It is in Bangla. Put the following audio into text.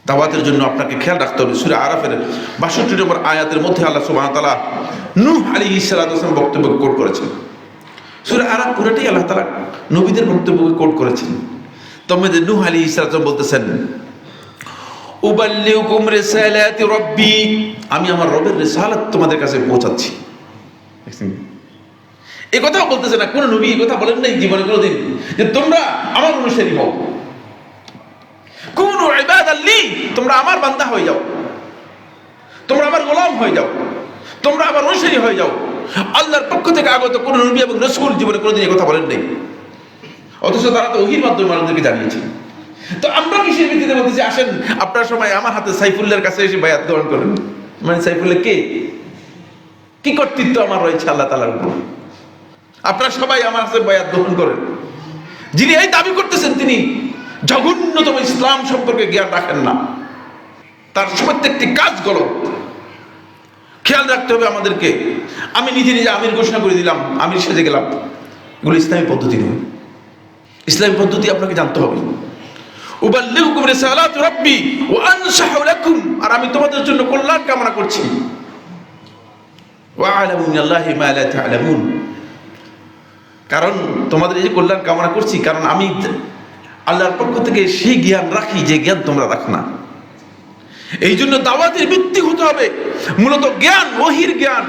দাওয়াতের জন্য আপনাকে খেয়াল রাখতে হবে। সূরা আরাফের ৬২ নম্বর আয়াতের মধ্যে আল্লাহ সুবহানাহু ওয়া তাআলা নূহ আলাইহিস সালাম বক্তব্য কোট করেছেন। সূরা আরাফ পুরোটাই আল্লাহ তাআলা নবীদের বক্তব্যকে কোট করেছেন। তবে নূহ আলাইহিস সালাম বলতেছেন, উবাল্লিগুকুম রিসালাতি রাব্বি, আমি আমার রবের রিসালাত তোমাদের কাছে পৌঁছাচ্ছি। এই কথা বলতেছে না, কোন নবী এই কথা বলেন নাই জীবনে কোনোদিন যে তোমরা আমার অনুসারী হও, কুনু ইবাদাল্লি, তোমরা আমার বান্দা হয়ে যাও, তোমরা আমার গোলাম হয়ে যাও, তোমরা আমার অনুসারী হয়ে যাও। আল্লাহর পক্ষ থেকে আগত কোন নবী এবং রাসূল জীবনে কোনোদিন এই কথা বলেন নাই, অথচ তারা তো ওহীর মাধ্যমে মানুষদেরকে জানিয়েছে। তো আমরা কিসের ভিত্তিতে বলতেছি আসেন আপনার সময় আমার হাতে সাইফুল্লাহর কাছে এসে বায়াত গ্রহণ করেন? মানে সাইফুল্লাহ কে, কি কর্তৃত্ব আমার রয়েছে আল্লাহ তাআলার উপর? আপনারা সবাই আমার কাছে বায়াত গ্রহণ করেন। যিনি এই দাবি করতেছেন তিনি জঘন্যতম ইসলাম সম্পর্কে জ্ঞান রাখেন না, তার প্রত্যেকটি কাজ গলত। খেয়াল রাখতে হবে আমাদেরকে। আমি নিজে নিজে আমির ঘোষণা করে দিলাম, আমির সেজে গেলাম, এগুলো ইসলামী পদ্ধতি নয়। ইসলামী পদ্ধতি আপনাকে জানতে হবে। উবাল্লিগুকুম রিসালাতি রাব্বি ওয়া আনসাহু লাকুম, আর আমি তোমাদের জন্য কল্যাণ কামনা করছি। ওয়া আ'লামু মিনাল্লাহি মা লা তা'লামুন, কারণ তোমাদের এই যে কল্যাণ কামনা করছি, কারণ আমি আল্লাহর পক্ষ থেকে সেই জ্ঞান রাখি যে জ্ঞান তোমরা রাখো না। এই জন্য দাওয়াতের ভিত্তি হতে হবে মূলত জ্ঞান, ওহীর জ্ঞান,